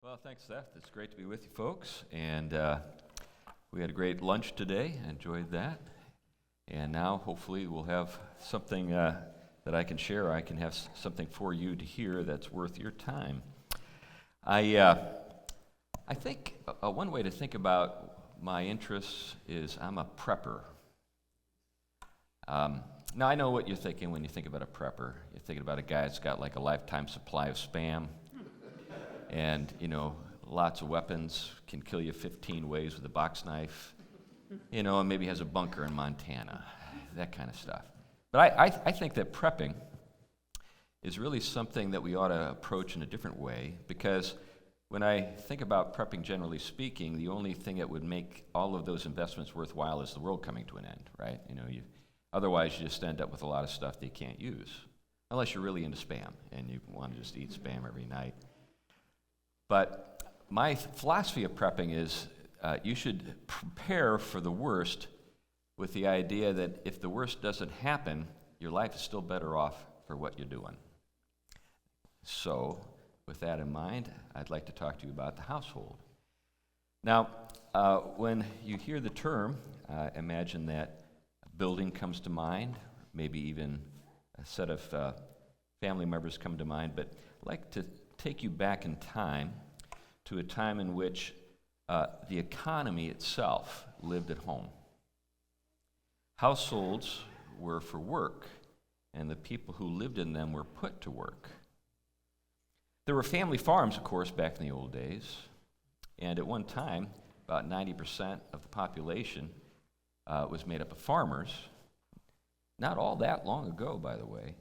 Well, thanks, Seth. It's great to be with you folks. And we had a great lunch today. I enjoyed that. And now, hopefully, we'll have something that I can share. I can have something for you to hear that's worth your time. I think one way to think about my interests is I'm a prepper. Now, I know what you're thinking when you think about a prepper. You're thinking about a guy that's got like a lifetime supply of Spam. And, lots of weapons, can kill you 15 ways with a box knife, and maybe has a bunker in Montana, that kind of stuff. But I think that prepping is really something that we ought to approach in a different way, because when I think about prepping, generally speaking, the only thing that would make all of those investments worthwhile is the world coming to an end, right? Otherwise, you just end up with a lot of stuff that you can't use, unless you're really into Spam and you want to just eat Spam every night. But my philosophy of prepping is you should prepare for the worst with the idea that if the worst doesn't happen, your life is still better off for what you're doing. So, with that in mind, I'd like to talk to you about the household. Now, when you hear the term, imagine that a building comes to mind, maybe even a set of family members come to mind, but I'd like to take you back in time to a time in which the economy itself lived at home. Households were for work, and the people who lived in them were put to work. There were family farms, of course, back in the old days, and at one time, about 90% of the population was made up of farmers. Not all that long ago, by the way.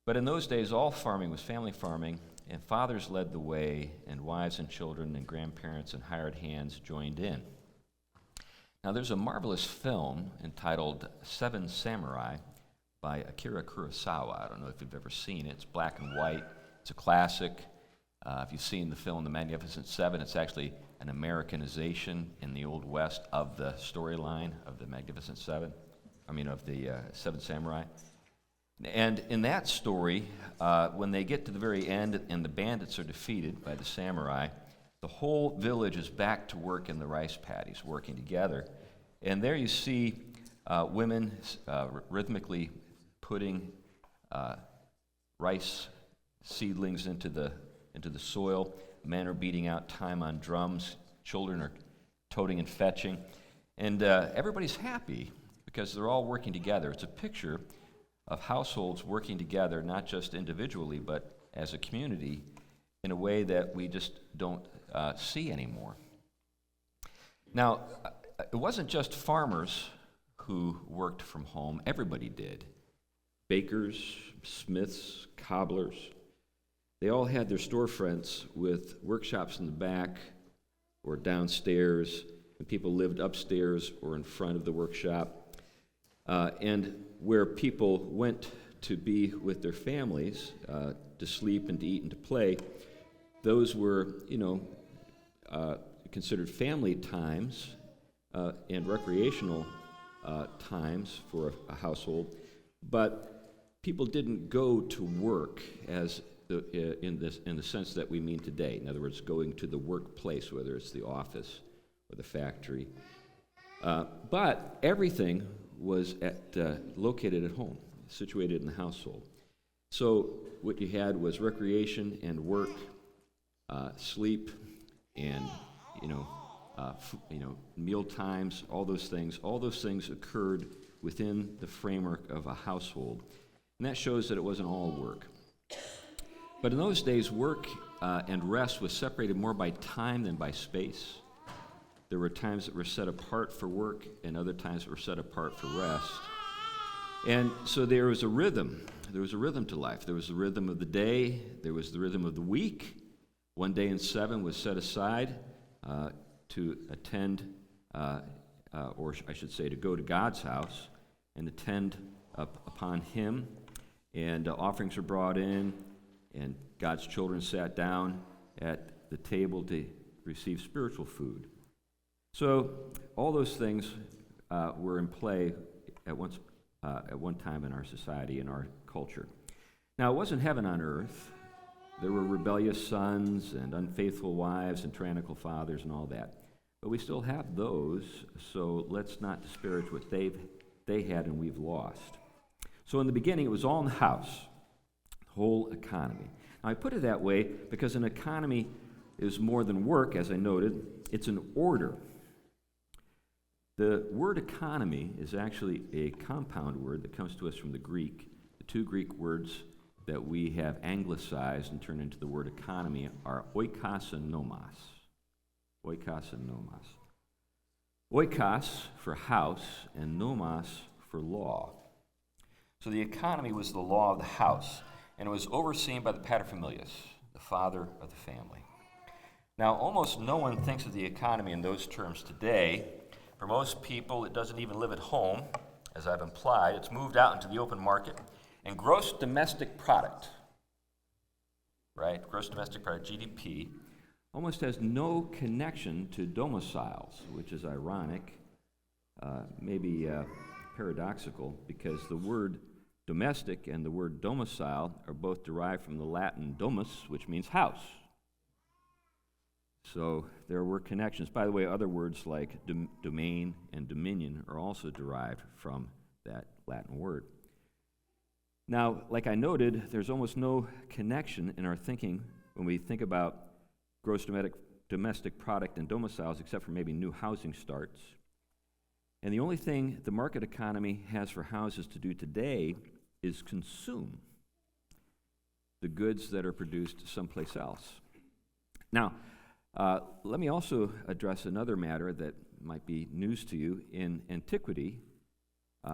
But in those days, all farming was family farming, and fathers led the way, and wives and children and grandparents and hired hands joined in. Now, there's a marvelous film entitled Seven Samurai by Akira Kurosawa. I don't know if you've ever seen it. It's black and white. It's a classic. If you've seen the film The Magnificent Seven, it's actually an Americanization in the Old West of the storyline of the Magnificent Seven. Of the Seven Samurai. And in that story, when they get to the very end and the bandits are defeated by the samurai, the whole village is back to work in the rice paddies, working together. And there you see women rhythmically putting rice seedlings into the soil. Men are beating out time on drums. Children are toting and fetching. And everybody's happy because they're all working together. It's a picture of households working together, not just individually, but as a community, in a way that we just don't see anymore. Now, it wasn't just farmers who worked from home. Everybody did. Bakers, smiths, cobblers. They all had their storefronts with workshops in the back or downstairs, and people lived upstairs or in front of the workshop. And where people went to be with their families, to sleep and to eat and to play, those were, considered family times and recreational times for a household. But people didn't go to work as in the sense that we mean today. In other words, going to the workplace, whether it's the office or the factory. But everything was located at home, situated in the household. So what you had was recreation and work, sleep, and meal times. All those things occurred within the framework of a household, and that shows that it wasn't all work. But in those days, work and rest was separated more by time than by space. There were times that were set apart for work and other times that were set apart for rest. And so there was a rhythm. There was a rhythm to life. There was the rhythm of the day. There was the rhythm of the week. One day in 7 was set aside to attend, or I should say to go to God's house and attend upon Him. And offerings were brought in, and God's children sat down at the table to receive spiritual food. So all those things were in play at one time in our society, in our culture. Now, it wasn't heaven on earth. There were rebellious sons and unfaithful wives and tyrannical fathers and all that. But we still have those, so let's not disparage what they had and we've lost. So in the beginning, it was all in the house, the whole economy. Now, I put it that way because an economy is more than work, as I noted. It's an order. The word economy is actually a compound word that comes to us from the Greek. The two Greek words that we have anglicized and turned into the word economy are oikos and nomos. Oikos and nomos. Oikos for house and nomos for law. So the economy was the law of the house, and it was overseen by the paterfamilias, the father of the family. Now, almost no one thinks of the economy in those terms today. For most people, it doesn't even live at home, as I've implied. It's moved out into the open market. And gross domestic product, right? Gross domestic product, GDP, almost has no connection to domiciles, which is ironic, maybe paradoxical, because the word domestic and the word domicile are both derived from the Latin domus, which means house. So there were connections. By the way, other words like domain and dominion are also derived from that Latin word. Now, like I noted, there's almost no connection in our thinking when we think about gross domestic product and domiciles, except for maybe new housing starts. And the only thing the market economy has for houses to do today is consume the goods that are produced someplace else. Now, let me also address another matter that might be news to you. In antiquity,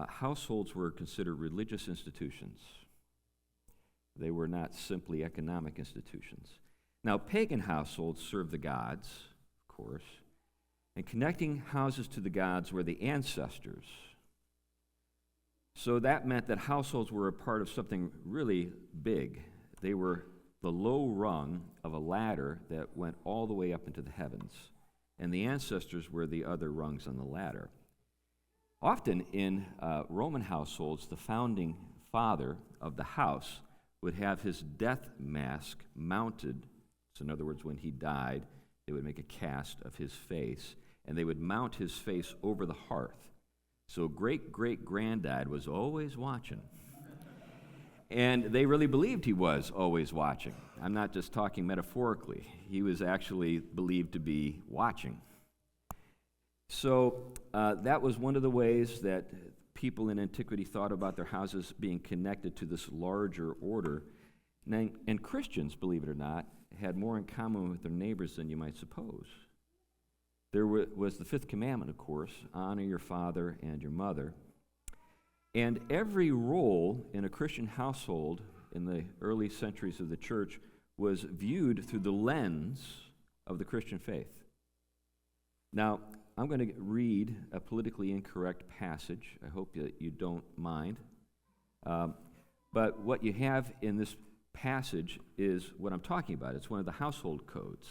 households were considered religious institutions. They were not simply economic institutions. Now, pagan households served the gods, of course, and connecting houses to the gods were the ancestors. So that meant that households were a part of something really big. They were the low rung of a ladder that went all the way up into the heavens, and the ancestors were the other rungs on the ladder. Often in Roman households, the founding father of the house would have his death mask mounted. So in other words, when he died, they would make a cast of his face, and they would mount his face over the hearth. So great-great-granddad was always watching. And they really believed he was always watching. I'm not just talking metaphorically. He was actually believed to be watching. So that was one of the ways that people in antiquity thought about their houses being connected to this larger order. And Christians, believe it or not, had more in common with their neighbors than you might suppose. There was the fifth commandment, of course, honor your father and your mother. And every role in a Christian household in the early centuries of the church was viewed through the lens of the Christian faith. Now, I'm going to read a politically incorrect passage. I hope that you don't mind. But what you have in this passage is what I'm talking about. It's one of the household codes.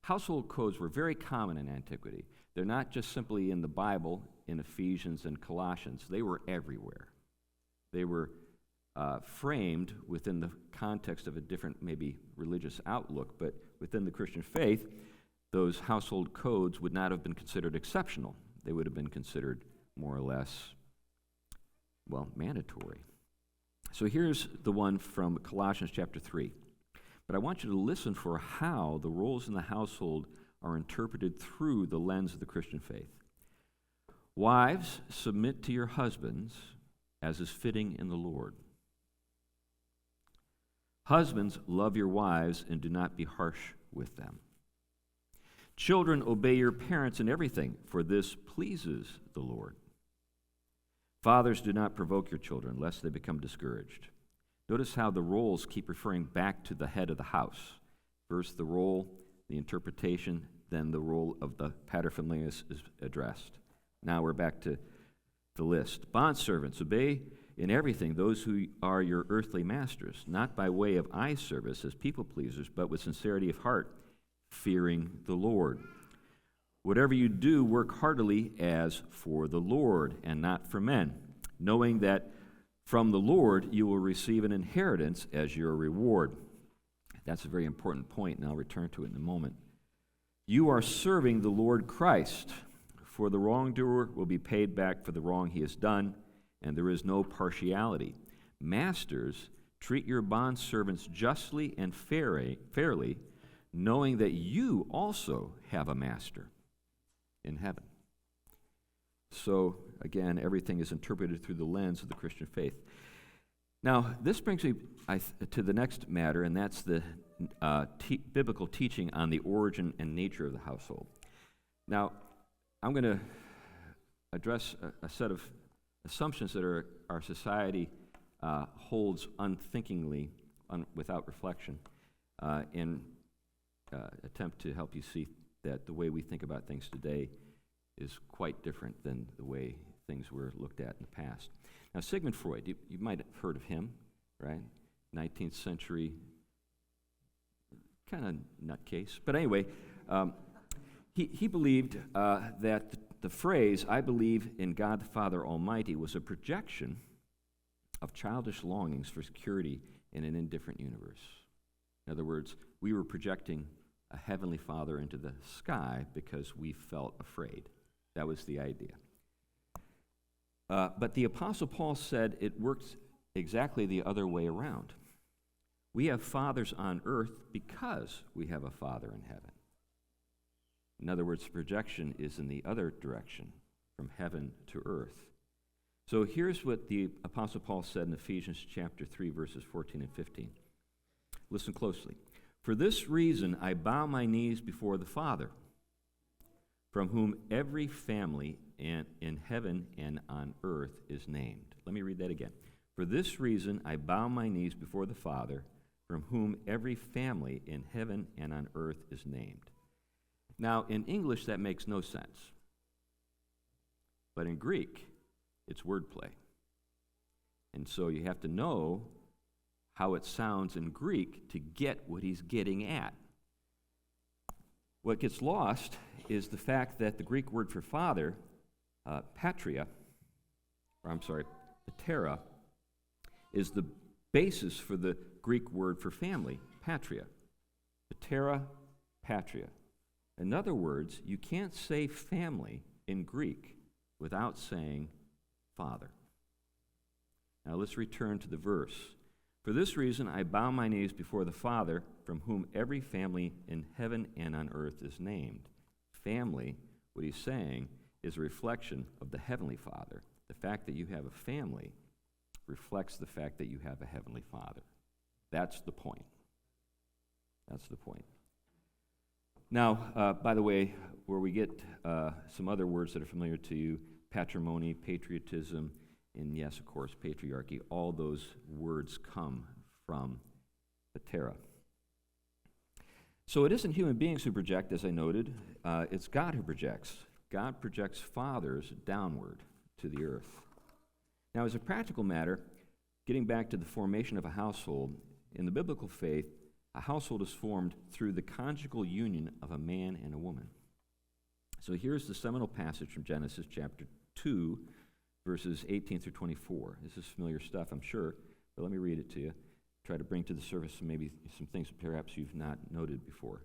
Household codes were very common in antiquity. They're not just simply in the Bible, in Ephesians and Colossians. They were everywhere. They were framed within the context of a different, maybe, religious outlook, but within the Christian faith, those household codes would not have been considered exceptional. They would have been considered more or less, well, mandatory. So here's the one from Colossians chapter 3. But I want you to listen for how the roles in the household are interpreted through the lens of the Christian faith. Wives, submit to your husbands as is fitting in the Lord. Husbands, love your wives and do not be harsh with them. Children, obey your parents in everything, for this pleases the Lord. Fathers, do not provoke your children, lest they become discouraged. Notice how the roles keep referring back to the head of the house. First, the role, the interpretation, then the role of the paterfamilias is addressed. Now we're back to the list. Bondservants, obey in everything those who are your earthly masters, not by way of eye service as people pleasers, but with sincerity of heart, fearing the Lord. Whatever you do, work heartily as for the Lord and not for men, knowing that from the Lord you will receive an inheritance as your reward. That's a very important point, and I'll return to it in a moment. You are serving the Lord Christ, for the wrongdoer will be paid back for the wrong he has done, and there is no partiality. Masters, treat your bondservants justly and fairly, knowing that you also have a master in heaven. So, again, everything is interpreted through the lens of the Christian faith. Now, this brings me to the next matter, and that's the biblical teaching on the origin and nature of the household. Now, I'm going to address a set of assumptions that our society holds unthinkingly, without reflection, in attempt to help you see that the way we think about things today is quite different than the way things were looked at in the past. Now, Sigmund Freud, you might have heard of him, right? 19th century, kind of nutcase. But anyway, he believed that the phrase, "I believe in God the Father Almighty," was a projection of childish longings for security in an indifferent universe. In other words, we were projecting a heavenly Father into the sky because we felt afraid. That was the idea. But the Apostle Paul said it works exactly the other way around. We have fathers on earth because we have a Father in heaven. In other words, projection is in the other direction, from heaven to earth. So here's what the Apostle Paul said in Ephesians chapter 3, verses 14 and 15. Listen closely. "For this reason I bow my knees before the Father, from whom every family in heaven and on earth is named." Let me read that again. "For this reason I bow my knees before the Father, from whom every family in heaven and on earth is named." Now, in English, that makes no sense. But in Greek, it's wordplay. And so you have to know how it sounds in Greek to get what he's getting at. What gets lost is the fact that the Greek word for father, patria, is the basis for the Greek word for family, patria. Patera, patria. In other words, you can't say family in Greek without saying father. Now let's return to the verse. "For this reason I bow my knees before the Father, from whom every family in heaven and on earth is named." Family, what he's saying, is a reflection of the Heavenly Father. The fact that you have a family reflects the fact that you have a Heavenly Father. That's the point. That's the point. Now, by the way, where we get some other words that are familiar to you, patrimony, patriotism, and yes, of course, patriarchy, all those words come from patera. So it isn't human beings who project, as I noted, it's God who projects. God projects fathers downward to the earth. Now, as a practical matter, getting back to the formation of a household, in the biblical faith, a household is formed through the conjugal union of a man and a woman. So here's the seminal passage from Genesis chapter 2, verses 18 through 24. This is familiar stuff, I'm sure, but let me read it to you. Try to bring to the surface maybe some things perhaps you've not noted before.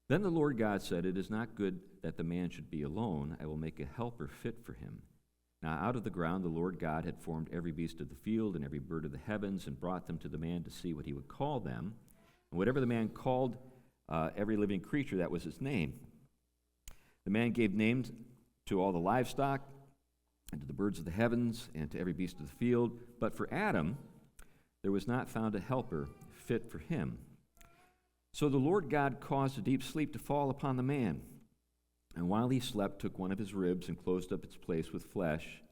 "Then the Lord God said, 'It is not good that the man should be alone. I will make a helper fit for him.' Now out of the ground the Lord God had formed every beast of the field and every bird of the heavens and brought them to the man to see what he would call them. And whatever the man called every living creature, that was his name. The man gave names to all the livestock and to the birds of the heavens and to every beast of the field. But for Adam there was not found a helper fit for him. So the Lord God caused a deep sleep to fall upon the man. And while he slept, took one of his ribs and closed up its place with flesh.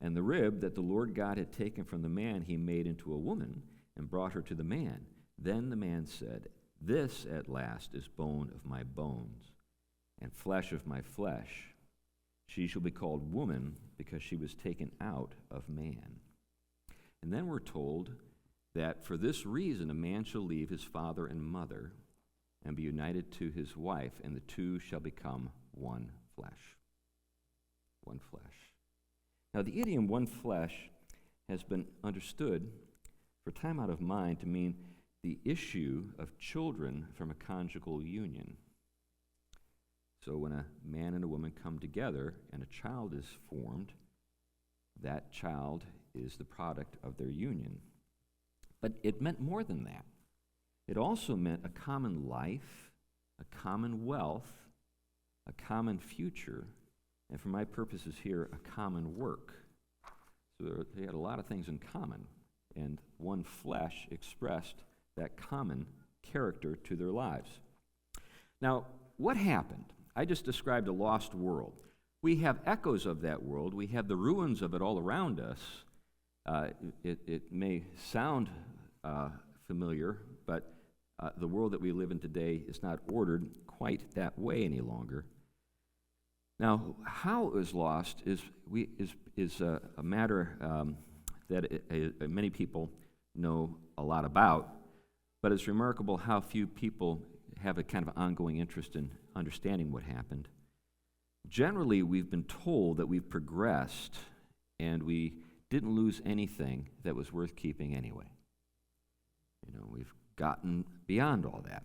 And the rib that the Lord God had taken from the man he made into a woman and brought her to the man. Then the man said, 'This at last is bone of my bones and flesh of my flesh. She shall be called woman because she was taken out of man.' And then we're told that for this reason a man shall leave his father and mother and be united to his wife, and the two shall become one flesh." One flesh. Now the idiom "one flesh" has been understood for time out of mind to mean the issue of children from a conjugal union. So when a man and a woman come together and a child is formed, that child is the product of their union. But it meant more than that. It also meant a common life, a common wealth, a common future, and for my purposes here, a common work. So they had a lot of things in common, and one flesh expressed that common character to their lives. Now, what happened? I just described a lost world. We have echoes of that world. We have the ruins of it all around us. It may sound familiar, but the world that we live in today is not ordered quite that way any longer. Now, how it was lost is a matter that many people know a lot about, but it's remarkable how few people have a kind of ongoing interest in understanding what happened. Generally, we've been told that we've progressed and we didn't lose anything that was worth keeping anyway. We've gotten beyond all that.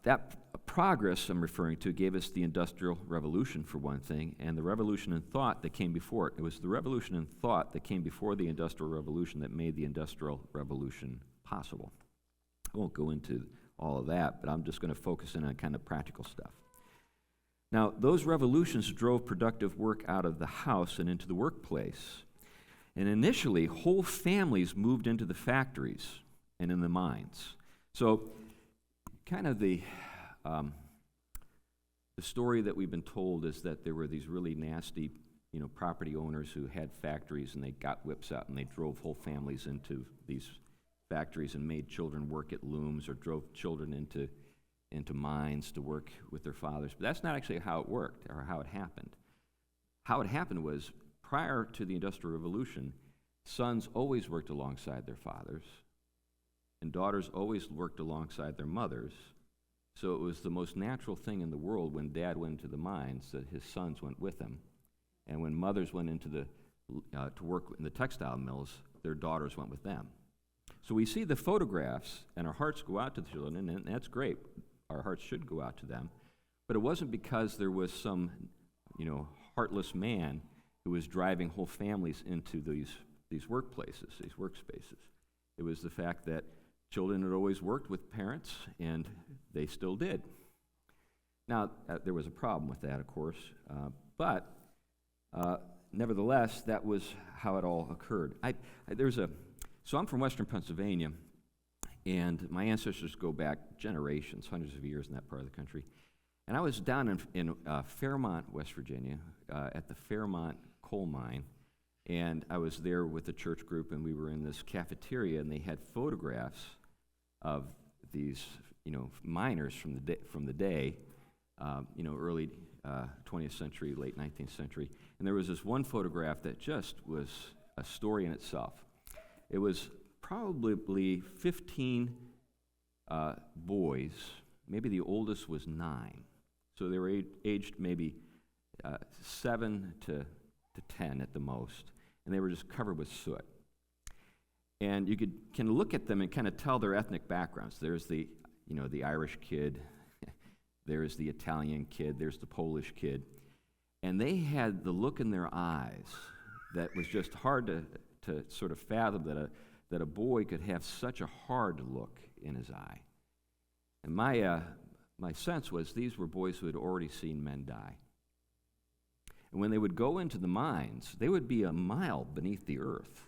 That progress I'm referring to gave us the Industrial Revolution, for one thing, and the revolution in thought that came before it. It was the revolution in thought that came before the Industrial Revolution that made the Industrial Revolution possible. I won't go into all of that, but I'm just going to focus in on kind of practical stuff. Now, those revolutions drove productive work out of the house and into the workplace. And initially, whole families moved into the factories and in the mines. So, kind of the story that we've been told is that there were these really nasty, property owners who had factories, and they got whips out and they drove whole families into these factories and made children work at looms or drove children into mines to work with their fathers. But that's not actually how it worked or how it happened. How it happened was, prior to the Industrial Revolution, sons always worked alongside their fathers, and daughters always worked alongside their mothers. So it was the most natural thing in the world when dad went into the mines that his sons went with him. And when mothers went into to work in the textile mills, their daughters went with them. So we see the photographs, and our hearts go out to the children, and that's great. Our hearts should go out to them. But it wasn't because there was some, heartless man who was driving whole families into these workplaces, these workspaces. It was the fact that children had always worked with parents, and they still did. Now, there was a problem with that, of course, but nevertheless, that was how it all occurred. So I'm from Western Pennsylvania, and my ancestors go back generations, hundreds of years in that part of the country. And I was down in Fairmont, West Virginia, at the Fairmont coal mine, and I was there with the church group, and we were in this cafeteria, and they had photographs of these, miners from the day, early 20th century, late 19th century. And there was this one photograph that just was a story in itself. It was probably 15 boys. Maybe the oldest was 9. So they were aged maybe 7 to 10 at the most. And they were just covered with soot. And you can look at them and kind of tell their ethnic backgrounds. There's the Irish kid. There's the Italian kid. There's the Polish kid. And they had the look in their eyes that was just hard to sort of fathom that a boy could have such a hard look in his eye. And my sense was these were boys who had already seen men die. And when they would go into the mines, they would be a mile beneath the earth.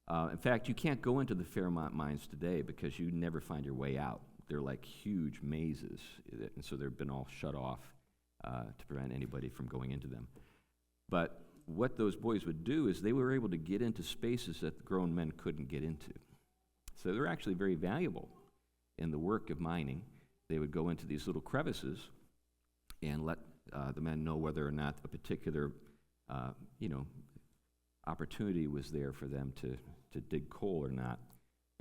In fact, you can't go into the Fairmont mines today because you never find your way out. They're like huge mazes, and so they've been all shut off to prevent anybody from going into them. But what those boys would do is they were able to get into spaces that grown men couldn't get into. So they're actually very valuable in the work of mining. They would go into these little crevices and let the men know whether or not a particular, opportunity was there for them to dig coal or not.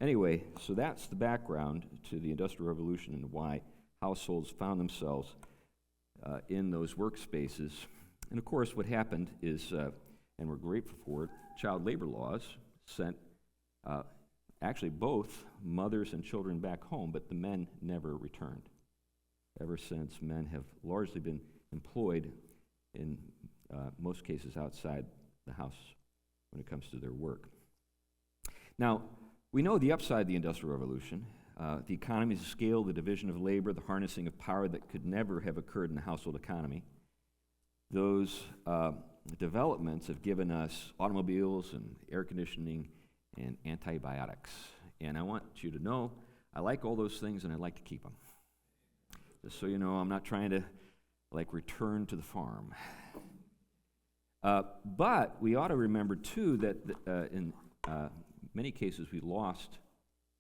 Anyway, so that's the background to the Industrial Revolution and why households found themselves in those workspaces. And of course, what happened is, and we're grateful for it, child labor laws sent actually both mothers and children back home, but the men never returned. Ever since, men have largely been employed in most cases outside the house when it comes to their work. Now, we know the upside of the Industrial Revolution, the economies of scale, the division of labor, the harnessing of power that could never have occurred in the household economy. Those developments have given us automobiles and air conditioning and antibiotics. And I want you to know, I like all those things and I like to keep them. Just so you know, I'm not trying to return to the farm. But we ought to remember, too, that in many cases we lost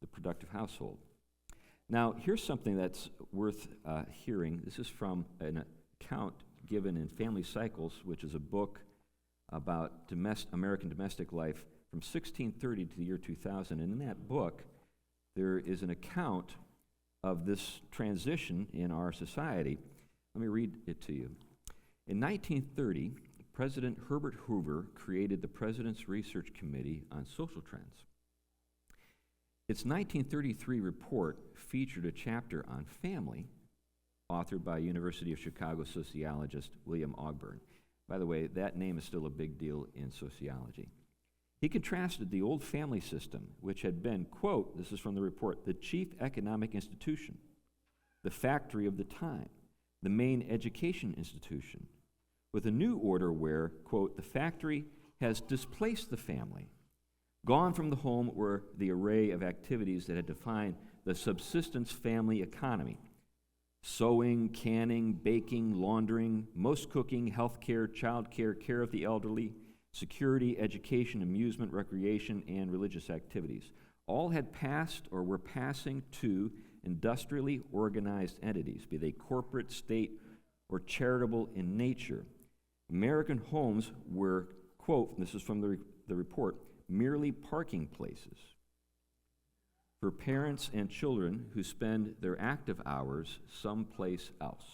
the productive household. Now, here's something that's worth hearing. This is from an account given in Family Cycles, which is a book about American domestic life from 1630 to the year 2000. And in that book, there is an account of this transition in our society. Let me read it to you. In 1930, President Herbert Hoover created the President's Research Committee on Social Trends. Its 1933 report featured a chapter on family, authored by University of Chicago sociologist William Ogburn. By the way, that name is still a big deal in sociology. He contrasted the old family system, which had been, quote, this is from the report, the chief economic institution, the factory of the time, the main education institution, with a new order where, quote, the factory has displaced the family, gone from the home were the array of activities that had defined the subsistence family economy: sewing, canning, baking, laundering, most cooking, health care, child care, care of the elderly, security, education, amusement, recreation, and religious activities. All had passed or were passing to industrially organized entities, be they corporate, state, or charitable in nature. American homes were, quote, this is from the report, merely parking places for parents and children who spend their active hours someplace else.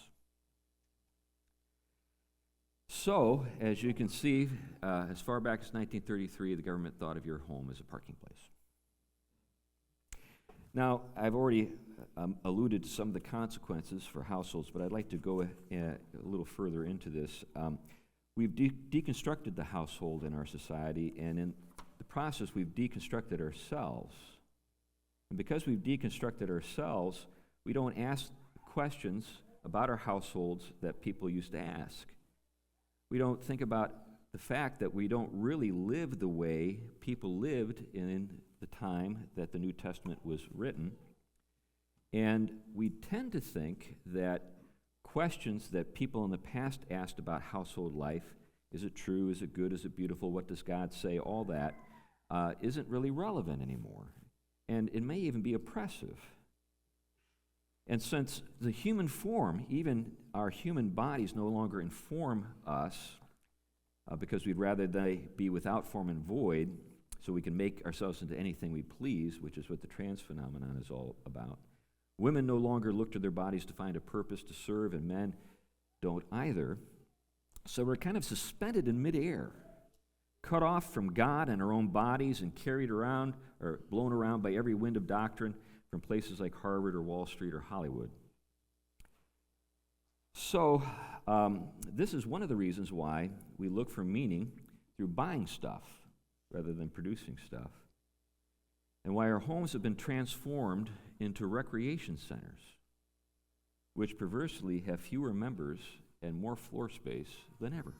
So, as you can see, as far back as 1933, the government thought of your home as a parking place. Now, I've already alluded to some of the consequences for households, but I'd like to go a little further into this. We've deconstructed the household in our society, and in the process, we've deconstructed ourselves. And because we've deconstructed ourselves, we don't ask questions about our households that people used to ask. We don't think about the fact that we don't really live the way people lived in the time that the New Testament was written. And we tend to think that questions that people in the past asked about household life, is it true, is it good, is it beautiful, what does God say, all that, isn't really relevant anymore. And it may even be oppressive. And since the human form, even our human bodies no longer inform us, because we'd rather they be without form and void, so we can make ourselves into anything we please, which is what the trans phenomenon is all about. Women no longer look to their bodies to find a purpose to serve, and men don't either. So we're kind of suspended in midair, cut off from God and our own bodies and carried around or blown around by every wind of doctrine from places like Harvard or Wall Street or Hollywood. So this is one of the reasons why we look for meaning through buying stuff rather than producing stuff, and why our homes have been transformed into recreation centers, which perversely have fewer members and more floor space than ever.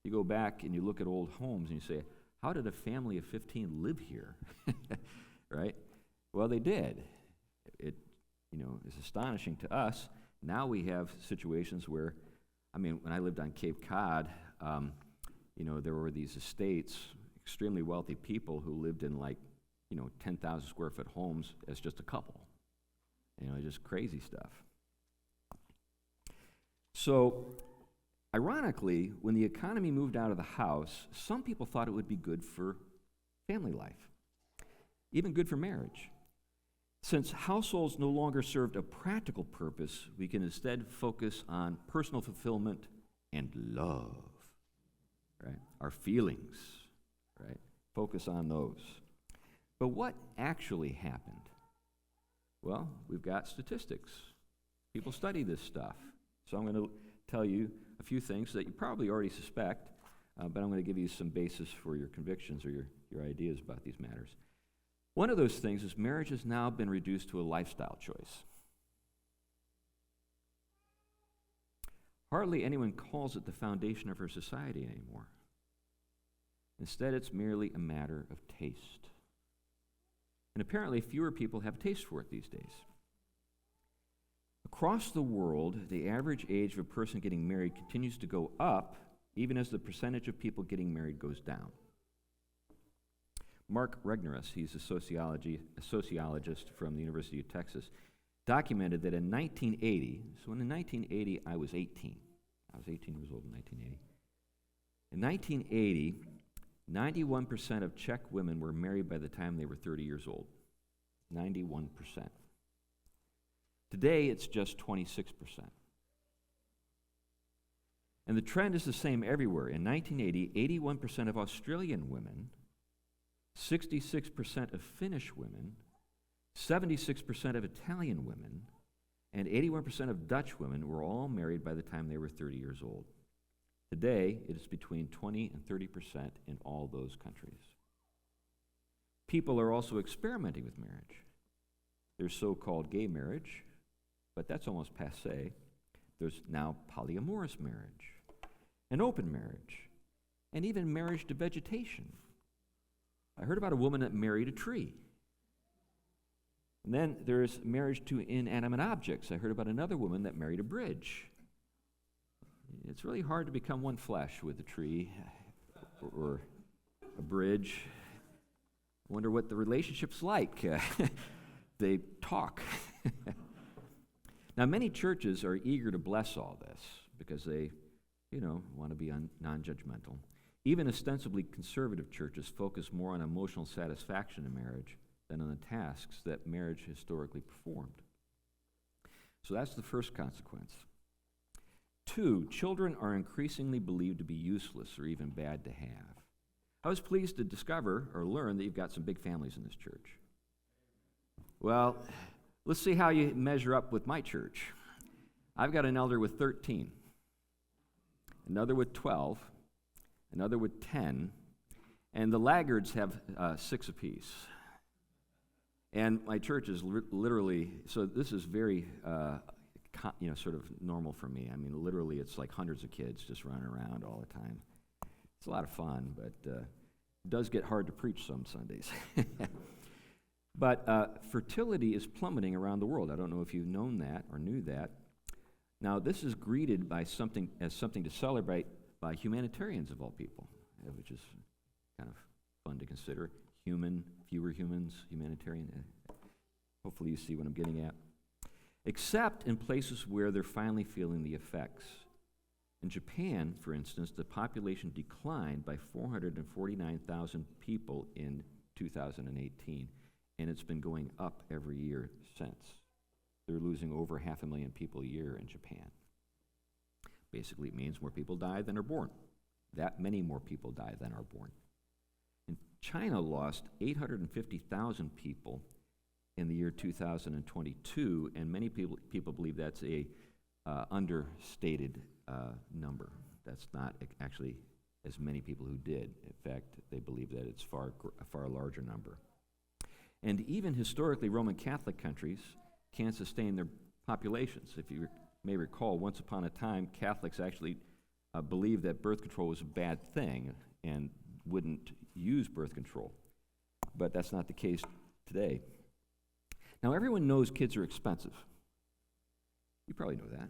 You go back and you look at old homes and you say, how did a family of 15 live here? Right? Well, they did. It is astonishing to us. Now we have situations where, when I lived on Cape Cod, there were these estates, extremely wealthy people who lived in 10,000 square foot homes as just a couple. Just crazy stuff. So, ironically, when the economy moved out of the house, some people thought it would be good for family life, even good for marriage. Since households no longer served a practical purpose, we can instead focus on personal fulfillment and love, right? Our feelings, right? Focus on those. But what actually happened? Well, we've got statistics. People study this stuff. So I'm going to tell you a few things that you probably already suspect, but I'm going to give you some basis for your convictions or your ideas about these matters. One of those things is marriage has now been reduced to a lifestyle choice. Hardly anyone calls it the foundation of our society anymore. Instead, it's merely a matter of taste. And apparently, fewer people have a taste for it these days. Across the world, the average age of a person getting married continues to go up, even as the percentage of people getting married goes down. Mark Regnerus, he's a sociologist from the University of Texas, documented that in 1980, so in 1980 I was 18. I was 18 years old in 1980. In 1980, 91% of Czech women were married by the time they were 30 years old. 91%. Today, it's just 26%. And the trend is the same everywhere. In 1980, 81% of Australian women, 66% of Finnish women, 76% of Italian women, and 81% of Dutch women were all married by the time they were 30 years old. Today, it is between 20 and 30% in all those countries. People are also experimenting with marriage. There's so-called gay marriage, but that's almost passé. There's now polyamorous marriage, and open marriage, and even marriage to vegetation. I heard about a woman that married a tree. And then there's marriage to inanimate objects. I heard about another woman that married a bridge. It's really hard to become one flesh with a tree or a bridge. I wonder what the relationship's like. They talk. Now, many churches are eager to bless all this because they, want to be non-judgmental. Even ostensibly conservative churches focus more on emotional satisfaction in marriage than on the tasks that marriage historically performed. So that's the first consequence. 2, children are increasingly believed to be useless or even bad to have. I was pleased to discover or learn that you've got some big families in this church. Well, let's see how you measure up with my church. I've got an elder with 13, another with 12, another with 10, and the laggards have 6 apiece. And my church is literally, so this is very, sort of normal for me. I mean, literally, it's like hundreds of kids just running around all the time. It's a lot of fun, but it does get hard to preach some Sundays. But fertility is plummeting around the world. I don't know if you've known that or knew that. Now, this is greeted by something to celebrate by humanitarians of all people, which is kind of fun to consider. Fewer humans, humanitarian. Hopefully you see what I'm getting at. Except in places where they're finally feeling the effects. In Japan, for instance, the population declined by 449,000 people in 2018, and it's been going up every year since. They're losing over 500,000 people a year in Japan. Basically, it means more people die than are born. That many more people die than are born. And China lost 850,000 people in the year 2022, and many people believe that's a understated number. That's not actually as many people who did. In fact, they believe that it's a far larger number. And even historically, Roman Catholic countries can't sustain their populations. If you may recall, once upon a time, Catholics actually believed that birth control was a bad thing and wouldn't use birth control. But that's not the case today. Now, everyone knows kids are expensive. You probably know that.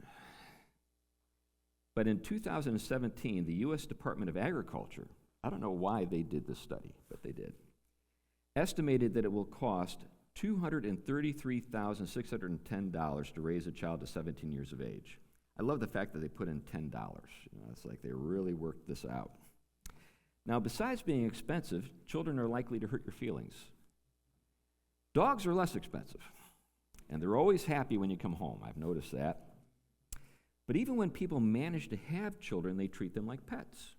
But in 2017, the U.S. Department of Agriculture, I don't know why they did this study, but they did, estimated that it will cost $233,610 to raise a child to 17 years of age. I love the fact that they put in $10. It's like they really worked this out. Now, besides being expensive, children are likely to hurt your feelings. Dogs are less expensive, and they're always happy when you come home. I've noticed that. But even when people manage to have children, they treat them like pets.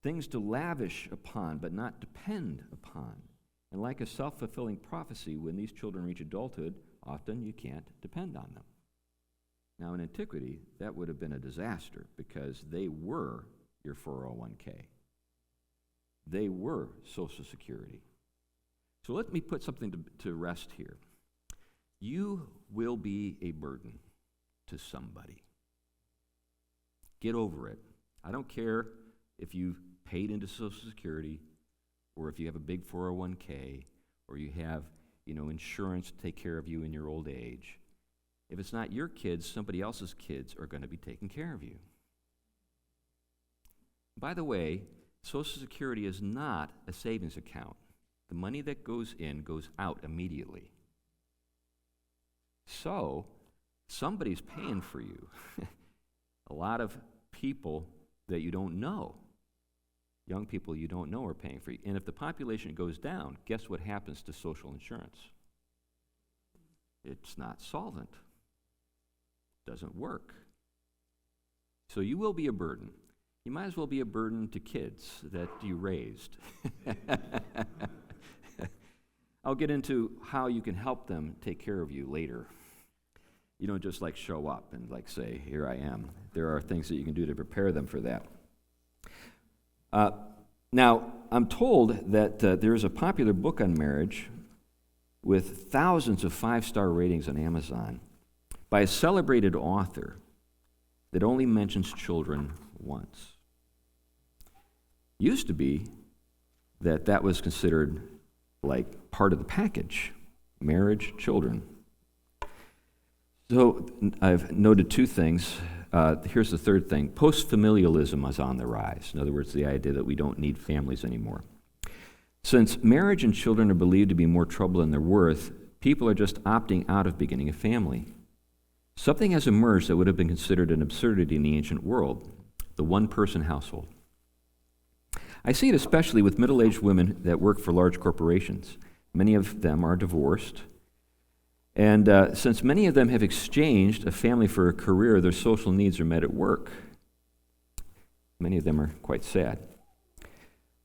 things to lavish upon but not depend upon. And like a self-fulfilling prophecy, when these children reach adulthood, often you can't depend on them. Now, in antiquity, that would have been a disaster because they were your 401k. They were Social Security. So let me put something to rest here. You will be a burden to somebody. Get over it. I don't care if you paid into Social Security or if you have a big 401k or you have, insurance to take care of you in your old age. If it's not your kids, somebody else's kids are going to be taking care of you. By the way, Social Security is not a savings account. The money that goes in goes out immediately. So, somebody's paying for you. A lot of people that you don't know, young people you don't know are paying for you. And if the population goes down, guess what happens to social insurance? It's not solvent. Doesn't work. So you will be a burden. You might as well be a burden to kids that you raised. I'll get into how you can help them take care of you later. You don't just show up and say, here I am. There are things that you can do to prepare them for that. Now, I'm told that there's a popular book on marriage with thousands of 5-star ratings on Amazon by a celebrated author that only mentions children once. Used to be that was considered part of the package, marriage, children. So I've noted two things. Here's the third thing. Post-familialism is on the rise. In other words, the idea that we don't need families anymore. Since marriage and children are believed to be more trouble than they're worth, people are just opting out of beginning a family. Something has emerged that would have been considered an absurdity in the ancient world, the one-person household. I see it especially with middle-aged women that work for large corporations. Many of them are divorced. And since many of them have exchanged a family for a career, their social needs are met at work. Many of them are quite sad.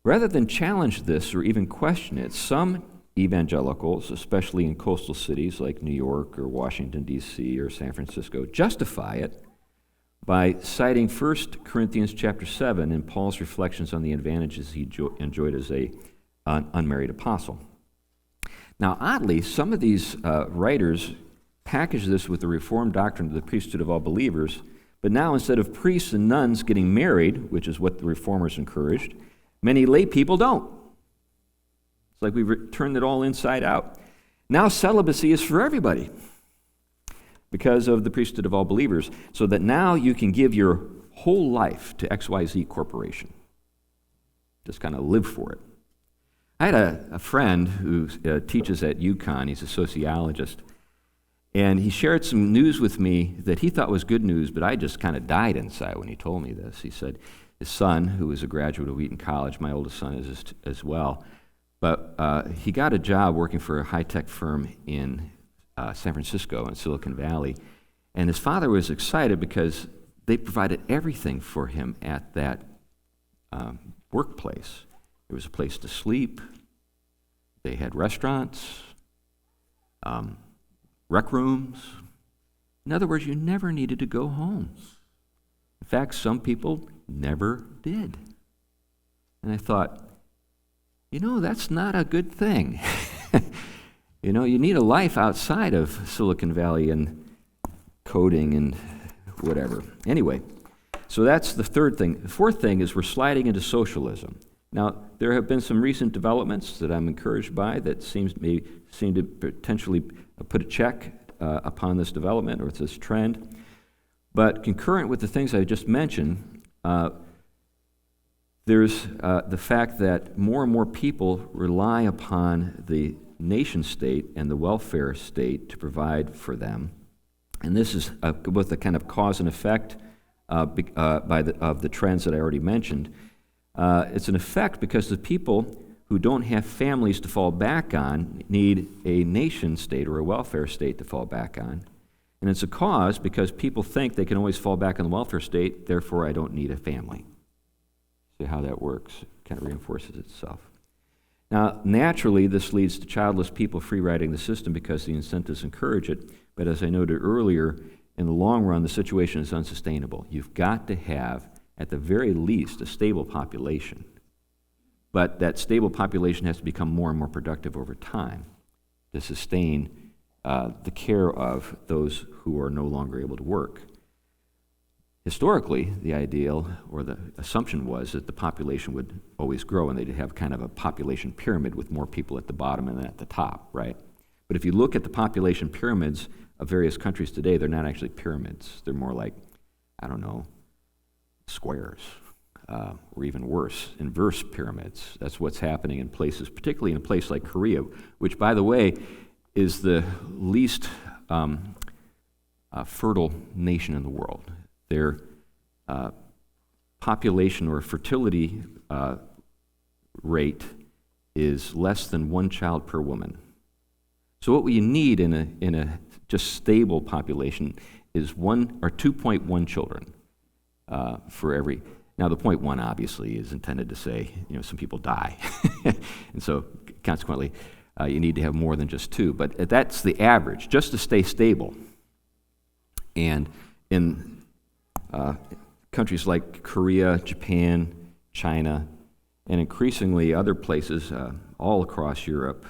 Rather than challenge this or even question it, some evangelicals, especially in coastal cities like New York or Washington, D.C. or San Francisco, justify it by citing 1 Corinthians chapter 7 and Paul's reflections on the advantages he enjoyed as an unmarried apostle. Now, oddly, some of these writers package this with the Reformed doctrine of the priesthood of all believers, but now instead of priests and nuns getting married, which is what the Reformers encouraged, many lay people don't. It's like we've turned it all inside out. Now celibacy is for everybody because of the priesthood of all believers, so that now you can give your whole life to XYZ Corporation. Just kind of live for it. I had a friend who teaches at UConn. He's a sociologist. And he shared some news with me that he thought was good news, but I just kind of died inside when he told me this. He said his son, who is a graduate of Wheaton College, my oldest son is as well, but he got a job working for a high-tech firm in San Francisco in Silicon Valley. And his father was excited because they provided everything for him at that workplace. There was a place to sleep. They had restaurants, rec rooms. In other words, you never needed to go home. In fact, some people never did. And I thought, that's not a good thing. You need a life outside of Silicon Valley and coding and whatever. Anyway, so that's the third thing. The fourth thing is we're sliding into socialism. Now, there have been some recent developments that I'm encouraged by that seem to potentially put a check upon this development or this trend. But concurrent with the things I just mentioned, there's the fact that more and more people rely upon the nation state and the welfare state to provide for them. And this is with the kind of cause and effect of the trends that I already mentioned. It's an effect because the people who don't have families to fall back on need a nation state or a welfare state to fall back on. And it's a cause because people think they can always fall back on the welfare state, therefore I don't need a family. See how that works. It kind of reinforces itself. Now, naturally, this leads to childless people free-riding the system because the incentives encourage it. But as I noted earlier, in the long run, the situation is unsustainable. You've got to have, at the very least, a stable population. But that stable population has to become more and more productive over time to sustain the care of those who are no longer able to work. Historically, the ideal or the assumption was that the population would always grow and they'd have kind of a population pyramid with more people at the bottom and at the top, right? But if you look at the population pyramids of various countries today, they're not actually pyramids. They're more like, I don't know, squares, or even worse, inverse pyramids. That's what's happening in places, particularly in a place like Korea, which, by the way, is the least fertile nation in the world. Their population or fertility rate is less than 1 child per woman. So what we need in a just stable population is 1 or 2.1 children for every. Now the 0.1 obviously is intended to say, some people die, and so consequently you need to have more than just 2. But that's the average, just to stay stable. And in countries like Korea, Japan, China, and increasingly other places all across Europe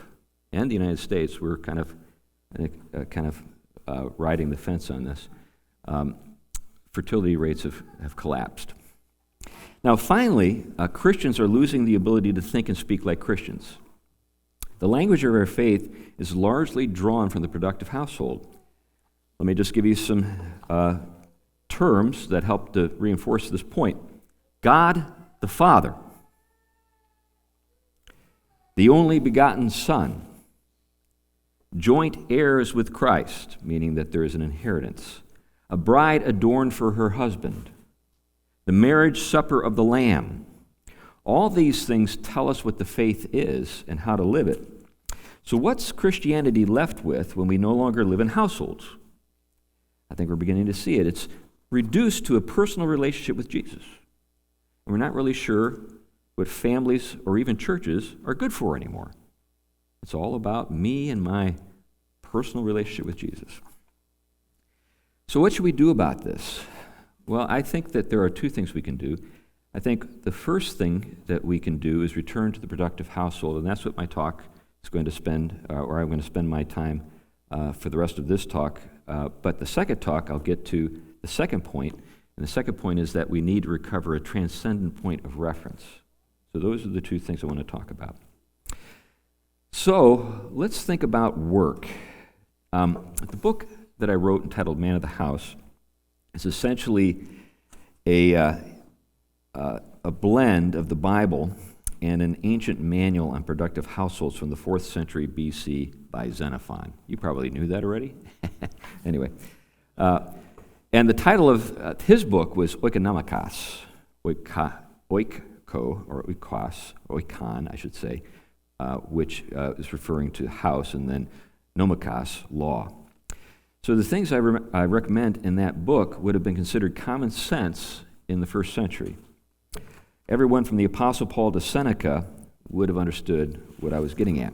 and the United States, we're kind of riding the fence on this. Fertility rates have collapsed. Now, finally, Christians are losing the ability to think and speak like Christians. The language of our faith is largely drawn from the productive household. Let me just give you some terms that help to reinforce this point. God the Father, the only begotten Son, joint heirs with Christ, meaning that there is an inheritance, a bride adorned for her husband, the marriage supper of the Lamb. All these things tell us what the faith is and how to live it. So what's Christianity left with when we no longer live in households? I think we're beginning to see it. It's reduced to a personal relationship with Jesus. And we're not really sure what families or even churches are good for anymore. It's all about me and my personal relationship with Jesus. So what should we do about this? Well, I think that there are 2 things we can do. I think the first thing that we can do is return to the productive household, and that's what my talk is going to spend, or I'm going to spend my time for the rest of this talk. But the second talk, I'll get to the second point, and the second point is that we need to recover a transcendent point of reference. So those are the 2 things I want to talk about. So let's think about work. The book that I wrote entitled Man of the House is essentially a blend of the Bible and an ancient manual on productive households from the 4th century BC by Xenophon. You probably knew that already. Anyway, and the title of his book was Oikonomikos, oiko, or oikos, oikon, I should say, which is referring to house, and then nomikos, law. So the things I recommend in that book would have been considered common sense in the 1st century. Everyone from the Apostle Paul to Seneca would have understood what I was getting at.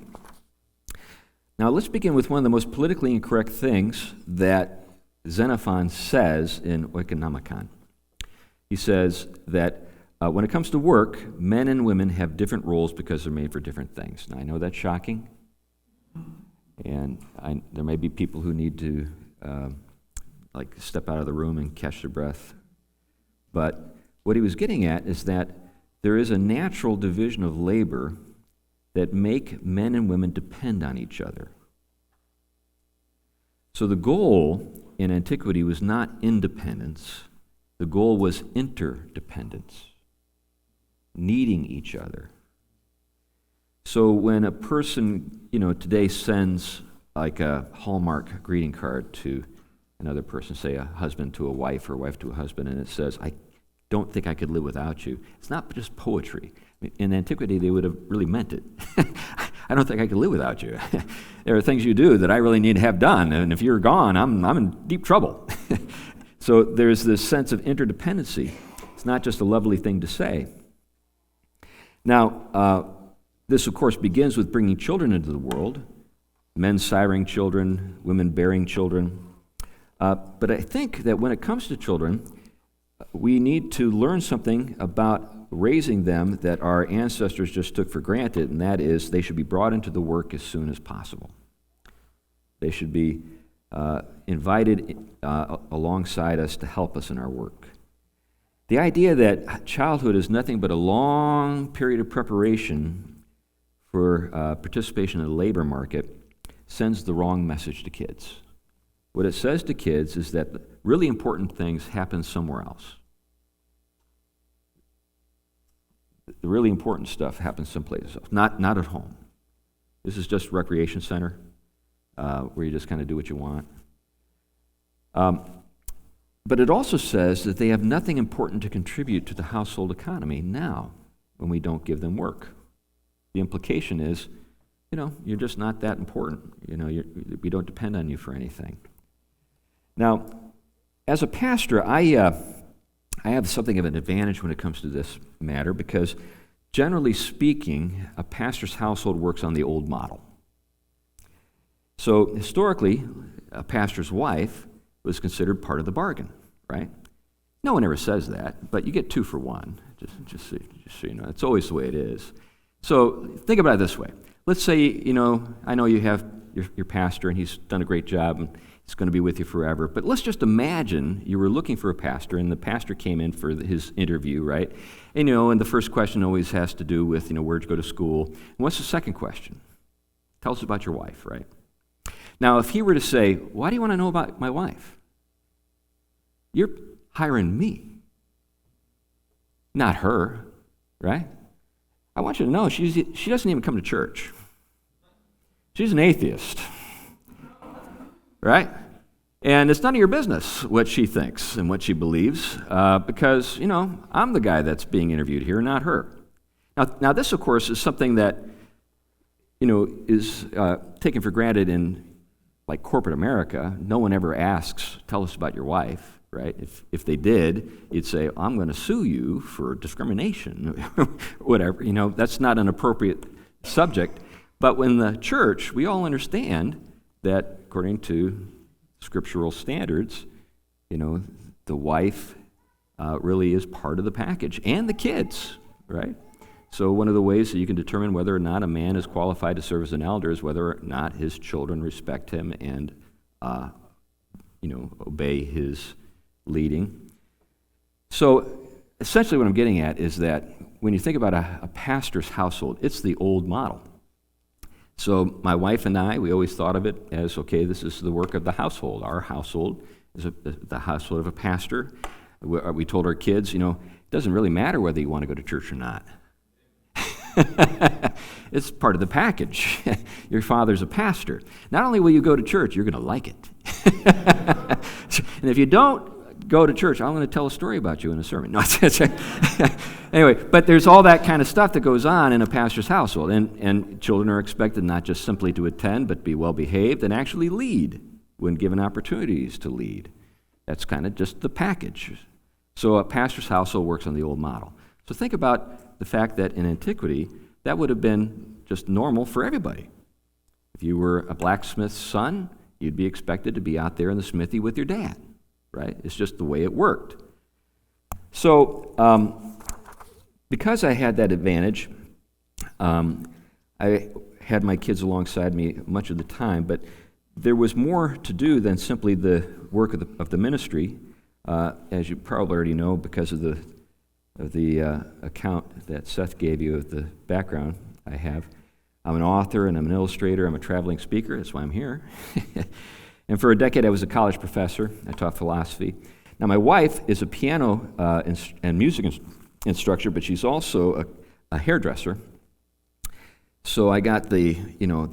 Now let's begin with one of the most politically incorrect things that Xenophon says in Oikonomikon. He says that when it comes to work, men and women have different roles because they're made for different things. Now I know that's shocking, and there may be people who need to step out of the room and catch their breath. But what he was getting at is that there is a natural division of labor that make men and women depend on each other. So the goal in antiquity was not independence. The goal was interdependence, needing each other. So when a person, today sends like a Hallmark greeting card to another person, say a husband to a wife or a wife to a husband, and it says, "I don't think I could live without you." It's not just poetry. In antiquity, they would have really meant it. I don't think I could live without you. There are things you do that I really need to have done, and if you're gone, I'm in deep trouble. So there's this sense of interdependency. It's not just a lovely thing to say. Now, this, of course, begins with bringing children into the world, men siring children, women bearing children. But I think that when it comes to children, we need to learn something about raising them that our ancestors just took for granted, and that is they should be brought into the work as soon as possible. They should be invited alongside us to help us in our work. The idea that childhood is nothing but a long period of preparation for participation in the labor market sends the wrong message to kids. What it says to kids is that really important things happen somewhere else. The really important stuff happens someplace else, not at home. This is just a recreation center where you just kind of do what you want. But it also says that they have nothing important to contribute to the household economy now when we don't give them work. The implication is, you're just not that important. We don't depend on you for anything. Now, as a pastor, I have something of an advantage when it comes to this matter because, generally speaking, a pastor's household works on the old model. So, historically, a pastor's wife was considered part of the bargain, right? No one ever says that, but you get 2 for 1, just so you know. It's always the way it is. So, think about it this way. Let's say, I know you have your pastor, and he's done a great job, and he's going to be with you forever. But let's just imagine you were looking for a pastor, and the pastor came in for his interview, right? And, and the first question always has to do with, where'd you go to school? And what's the second question? Tell us about your wife, right? Now, if he were to say, why do you want to know about my wife? You're hiring me, not her, right? I want you to know she doesn't even come to church. She's an atheist. Right? And it's none of your business what she thinks and what she believes because, I'm the guy that's being interviewed here, not her. Now this, of course, is something that, is taken for granted in, like, corporate America. No one ever asks, tell us about your wife, right? If they did, you'd say, I'm going to sue you for discrimination, whatever. That's not an appropriate subject. But in the church, we all understand that according to scriptural standards, the wife really is part of the package, and the kids, right? So one of the ways that you can determine whether or not a man is qualified to serve as an elder is whether or not his children respect him and, obey his leading. So essentially what I'm getting at is that when you think about a pastor's household, it's the old model. So my wife and I, we always thought of it as, okay, this is the work of the household. Our household is the household of a pastor. We told our kids, it doesn't really matter whether you want to go to church or not. It's part of the package. Your father's a pastor. Not only will you go to church, you're going to like it. And if you don't go to church, I'm going to tell a story about you in a sermon. No, anyway, but there's all that kind of stuff that goes on in a pastor's household, and children are expected not just simply to attend, but be well-behaved and actually lead when given opportunities to lead. That's kind of just the package. So a pastor's household works on the old model. So think about the fact that in antiquity, that would have been just normal for everybody. If you were a blacksmith's son, you'd be expected to be out there in the smithy with your dad. Right? It's just the way it worked. So, because I had that advantage, I had my kids alongside me much of the time, but there was more to do than simply the work of the ministry, as you probably already know because of the account that Seth gave you of the background I have. I'm an author and I'm an illustrator. I'm a traveling speaker. That's why I'm here. And for a decade, I was a college professor. I taught philosophy. Now, my wife is a piano and music instructor, but she's also a hairdresser. So I got the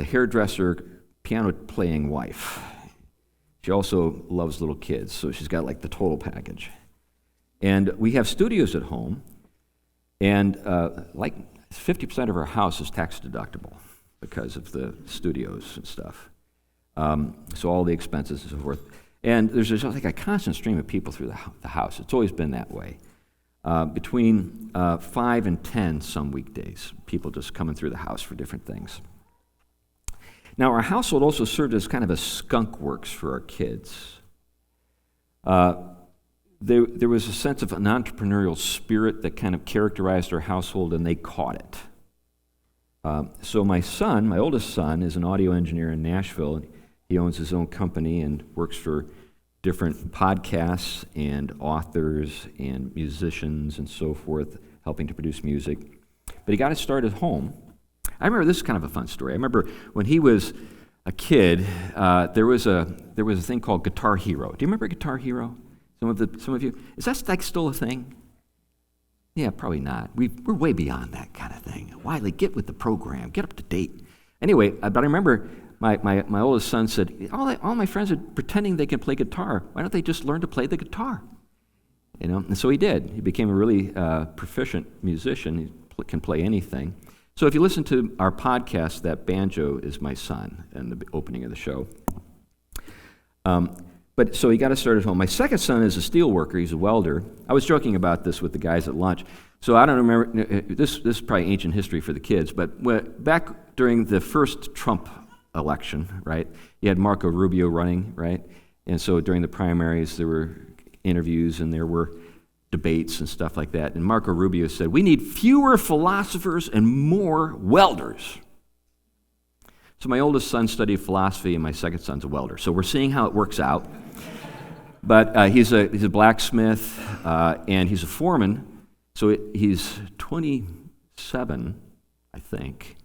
hairdresser, piano-playing wife. She also loves little kids, so she's got, like, the total package. And we have studios at home, and, 50% of our house is tax deductible because of the studios and stuff. So all the expenses and so forth. And there's just like a constant stream of people through the house. It's always been that way. between 5 and 10 some weekdays, people just coming through the house for different things. Now, our household also served as kind of a skunk works for our kids. There was a sense of an entrepreneurial spirit that kind of characterized our household, and they caught it. So my oldest son, is an audio engineer in Nashville. He owns his own company and works for different podcasts and authors and musicians and so forth, helping to produce music. But he got his start at home. I remember, this is kind of a fun story. I remember when he was a kid, there was a thing called Guitar Hero. Do you remember Guitar Hero? Some of you? Is that like still a thing? Yeah, probably not. We're way beyond that kind of thing. Wiley, get with the program. Get up to date. Anyway, but I remember my oldest son said, all my friends are pretending they can play guitar. Why don't they just learn to play the guitar? And so he did. He became a really proficient musician. He can play anything. So if you listen to our podcast, that banjo is my son in the opening of the show. But so he got us started at home. My second son is a steel worker. He's a welder. I was joking about this with the guys at lunch. So I don't remember, this is probably ancient history for the kids, but back during the first Trump election, right, you had Marco Rubio running, right? And so during the primaries, there were interviews and there were debates and stuff like that. And Marco Rubio said, we need fewer philosophers and more welders. So my oldest son studied philosophy and my second son's a welder. So we're seeing how it works out. But he's a blacksmith and he's a foreman. So he's 27, I think.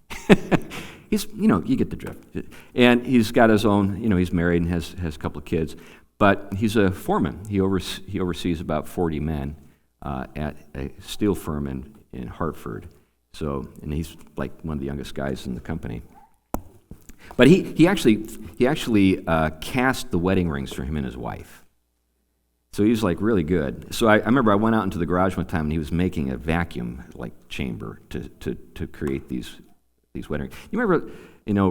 You get the drift. And he's got his own, he's married and has a couple of kids. But he's a foreman. He oversees about 40 men at a steel firm in Hartford. So, and he's like one of the youngest guys in the company. But he actually cast the wedding rings for him and his wife. So he was like really good. So I remember I went out into the garage one time and he was making a vacuum like chamber to create these wedding rings. You remember,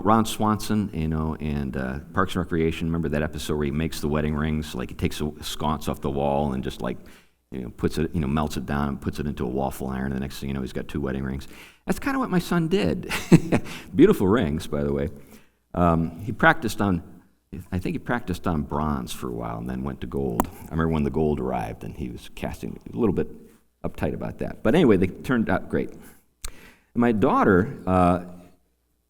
Ron Swanson, and Parks and Recreation. Remember that episode where he makes the wedding rings? Like he takes a sconce off the wall and just like, puts it, melts it down and puts it into a waffle iron. And the next thing you know, he's got 2 wedding rings. That's kind of what my son did. Beautiful rings, by the way. He practiced on bronze for a while and then went to gold. I remember when the gold arrived and he was casting a little bit uptight about that. But anyway, they turned out great. And my daughter,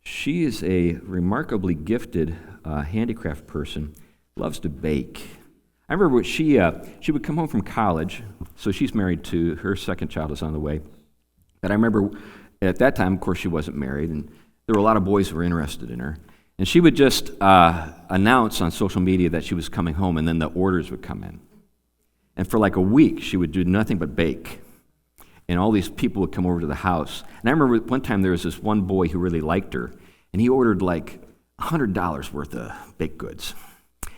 she is a remarkably gifted handicraft person, loves to bake. I remember she would come home from college, so she's married to, her second child is on the way. But I remember at that time, of course, she wasn't married, and there were a lot of boys who were interested in her. And she would just announce on social media that she was coming home, and then the orders would come in. And for like a week, she would do nothing but bake. And all these people would come over to the house. And I remember one time there was this one boy who really liked her, and he ordered like $100 worth of baked goods.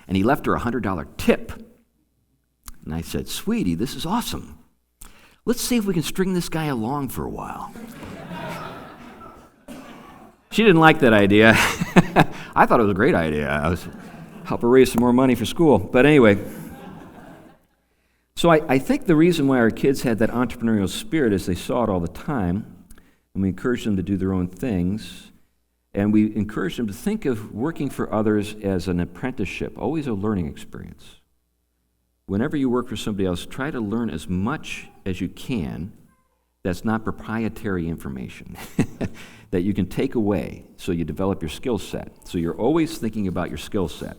And he left her a $100 tip. And I said, sweetie, this is awesome. Let's see if we can string this guy along for a while. She didn't like that idea. I thought it was a great idea. I was help her raise some more money for school. But anyway, so I think the reason why our kids had that entrepreneurial spirit is they saw it all the time, and we encouraged them to do their own things, and we encouraged them to think of working for others as an apprenticeship, always a learning experience. Whenever you work for somebody else, try to learn as much as you can that's not proprietary information that you can take away so you develop your skill set. So you're always thinking about your skill set.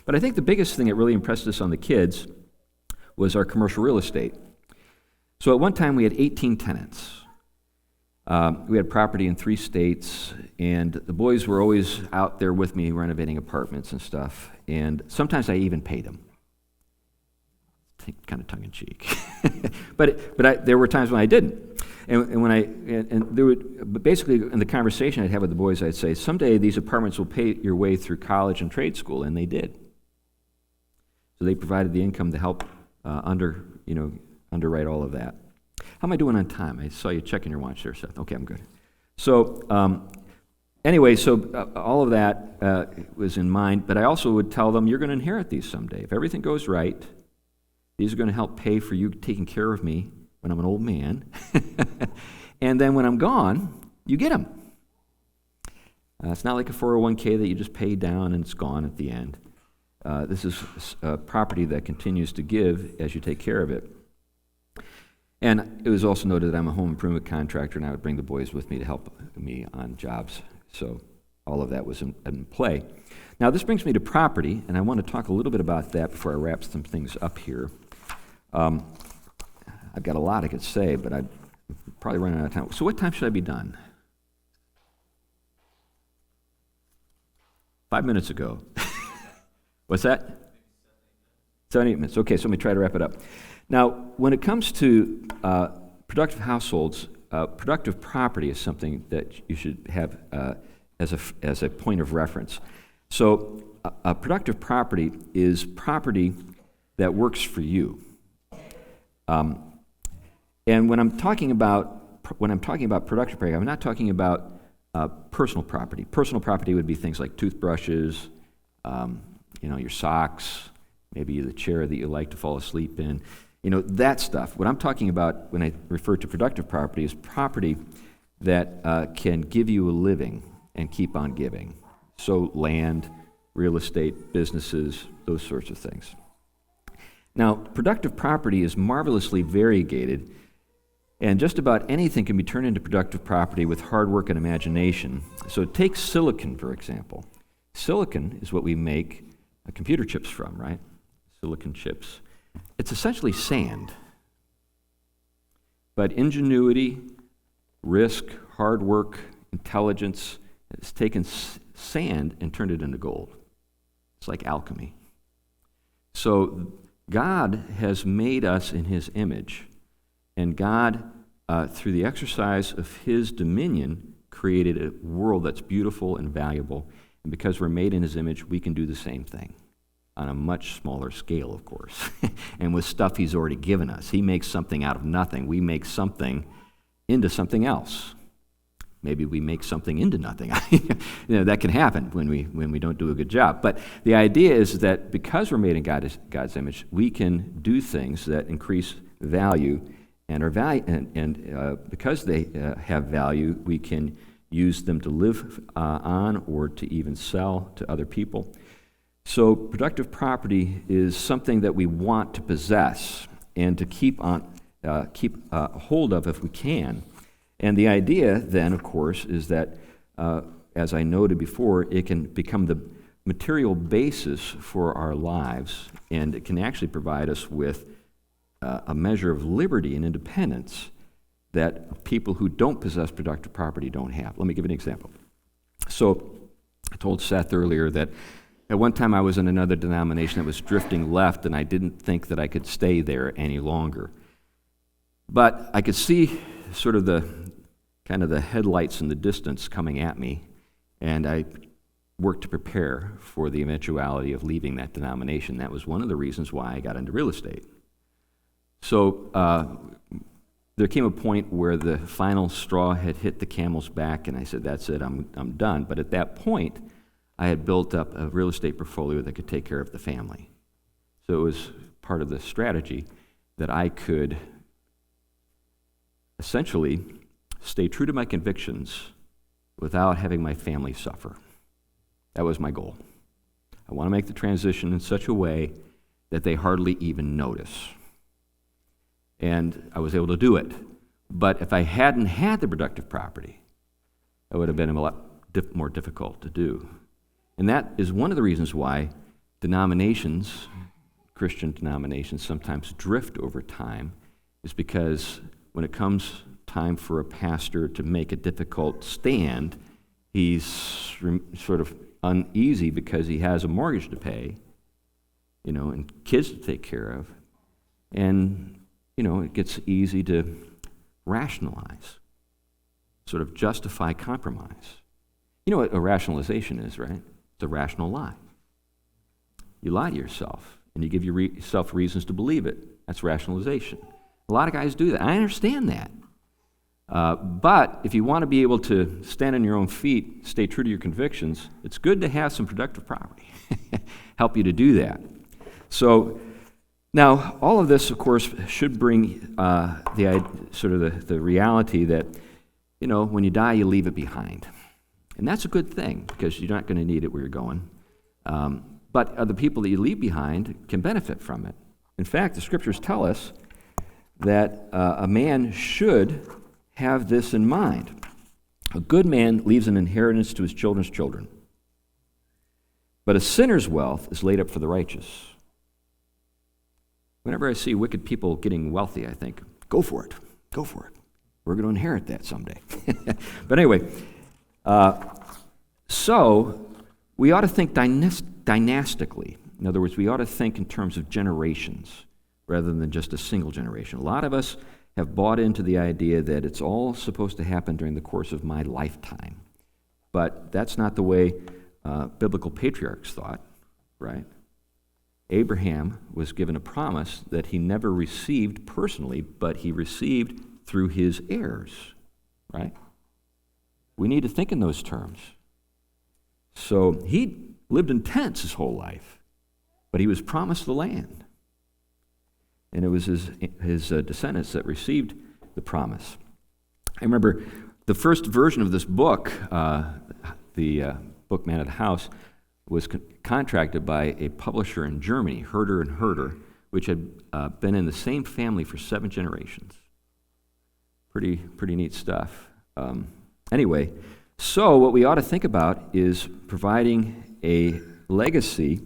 But I think the biggest thing that really impressed us on the kids was our commercial real estate. So at one time we had 18 tenants. We had property in 3 states, and the boys were always out there with me renovating apartments and stuff, and sometimes I even paid them. Kind of tongue-in-cheek. but there were times when I didn't. But basically in the conversation I'd have with the boys, I'd say, someday these apartments will pay your way through college and trade school, and they did. So they provided the income to help underwrite all of that. How am I doing on time? I saw you checking your watch there, Seth. Okay, I'm good. So anyway, all of that was in mind, but I also would tell them, you're going to inherit these someday. If everything goes right, these are going to help pay for you taking care of me when I'm an old man. And then when I'm gone, you get them. It's not like a 401k that you just pay down and it's gone at the end. This is property that continues to give as you take care of it. And it was also noted that I'm a home improvement contractor, and I would bring the boys with me to help me on jobs. So all of that was in play. Now, this brings me to property, and I want to talk a little bit about that before I wrap some things up here. I've got a lot I could say, but I'm probably running out of time. So what time should I be done? 5 minutes ago. What's that? 7, 8 minutes. Okay, so let me try to wrap it up. Now, when it comes to productive households, productive property is something that you should have as a point of reference. So, a productive property is property that works for you. And when I'm talking about productive property, I'm not talking about personal property. Personal property would be things like toothbrushes, your socks, maybe the chair that you like to fall asleep in, that stuff. What I'm talking about when I refer to productive property is property that can give you a living and keep on giving. So land, real estate, businesses, those sorts of things. Now, productive property is marvelously variegated, and just about anything can be turned into productive property with hard work and imagination. So take silicon, for example. Silicon is what we make computer chips from, right? Silicon chips. It's essentially sand. But ingenuity, risk, hard work, intelligence has taken sand and turned it into gold. It's like alchemy. So God has made us in his image, and God, through the exercise of his dominion, created a world that's beautiful and valuable. And because we're made in his image, we can do the same thing on a much smaller scale, of course, and with stuff he's already given us. He makes something out of nothing. We make something into something else. Maybe we make something into nothing. That can happen when we don't do a good job. But the idea is that because we're made in God's image, we can do things that increase value, and because they have value, we can use them to live on or to even sell to other people. So productive property is something that we want to possess and to keep hold of if we can. And the idea then, of course, is that, as I noted before, it can become the material basis for our lives, and it can actually provide us with a measure of liberty and independence that people who don't possess productive property don't have. Let me give an example. So I told Seth earlier that at one time I was in another denomination that was drifting left, and I didn't think that I could stay there any longer. But I could see sort of the headlights in the distance coming at me, and I worked to prepare for the eventuality of leaving that denomination. That was one of the reasons why I got into real estate. So there came a point where the final straw had hit the camel's back, and I said, that's it, I'm done. But at that point, I had built up a real estate portfolio that could take care of the family. So it was part of the strategy that I could essentially stay true to my convictions without having my family suffer. That was my goal. I want to make the transition in such a way that they hardly even notice. And I was able to do it. But if I hadn't had the productive property, it would have been a lot more difficult to do. And that is one of the reasons why denominations, Christian denominations, sometimes drift over time, is because when it comes time for a pastor to make a difficult stand, he's sort of uneasy because he has a mortgage to pay, and kids to take care of. And, it gets easy to rationalize, sort of justify compromise. You know what a rationalization is, right? It's a rational lie. You lie to yourself, and you give yourself reasons to believe it. That's rationalization. A lot of guys do that. I understand that. But if you want to be able to stand on your own feet, stay true to your convictions, it's good to have some productive property. Help you to do that. So Now, all of this, of course, should bring the reality that, when you die, you leave it behind. And that's a good thing, because you're not going to need it where you're going. But the people that you leave behind can benefit from it. In fact, the Scriptures tell us that a man should have this in mind. A good man leaves an inheritance to his children's children, but a sinner's wealth is laid up for the righteous. Whenever I see wicked people getting wealthy, I think, go for it. Go for it. We're going to inherit that someday. But anyway, so we ought to think dynastically. In other words, we ought to think in terms of generations rather than just a single generation. A lot of us have bought into the idea that it's all supposed to happen during the course of my lifetime. But that's not the way biblical patriarchs thought, right? Abraham was given a promise that he never received personally, but he received through his heirs, right? We need to think in those terms. So he lived in tents his whole life, but he was promised the land. And it was his descendants that received the promise. I remember the first version of this book, the Bookman of the House, was contracted by a publisher in Germany, Herder and Herder, which had been in the same family for 7 generations. Pretty neat stuff. Anyway, so what we ought to think about is providing a legacy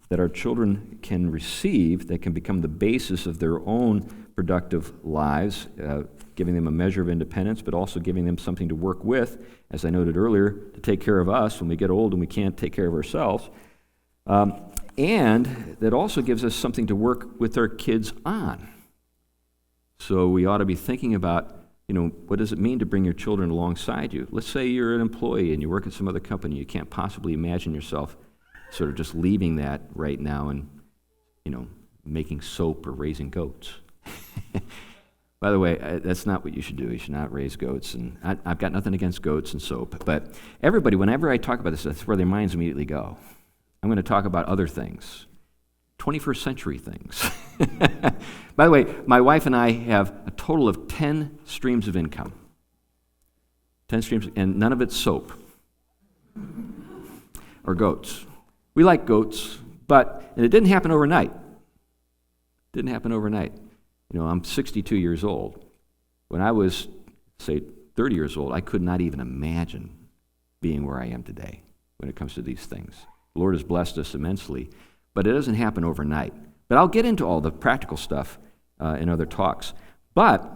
that our children can receive that can become the basis of their own productive lives, giving them a measure of independence, but also giving them something to work with, as I noted earlier, to take care of us when we get old and we can't take care of ourselves. And that also gives us something to work with our kids on. So we ought to be thinking about, what does it mean to bring your children alongside you? Let's say you're an employee and you work at some other company. You can't possibly imagine yourself sort of just leaving that right now and, making soap or raising goats. By the way, that's not what you should do. You should not raise goats. And I've got nothing against goats and soap. But everybody, whenever I talk about this, that's where their minds immediately go. I'm going to talk about other things, 21st century things. By the way, my wife and I have a total of 10 streams of income. 10 streams, and none of it's soap or goats. We like goats, and it didn't happen overnight. I'm 62 years old. When I was, say, 30 years old, I could not even imagine being where I am today when it comes to these things. The Lord has blessed us immensely, but it doesn't happen overnight. But I'll get into all the practical stuff in other talks. But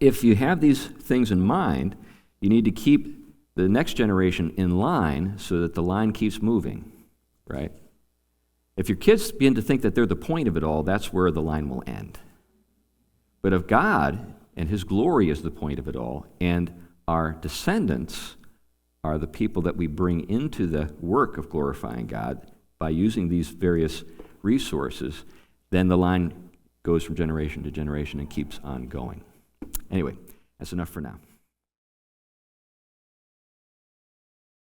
if you have these things in mind, you need to keep the next generation in line so that the line keeps moving, right? If your kids begin to think that they're the point of it all, that's where the line will end. But if God and His glory is the point of it all, and our descendants are the people that we bring into the work of glorifying God by using these various resources, then the line goes from generation to generation and keeps on going. Anyway, that's enough for now.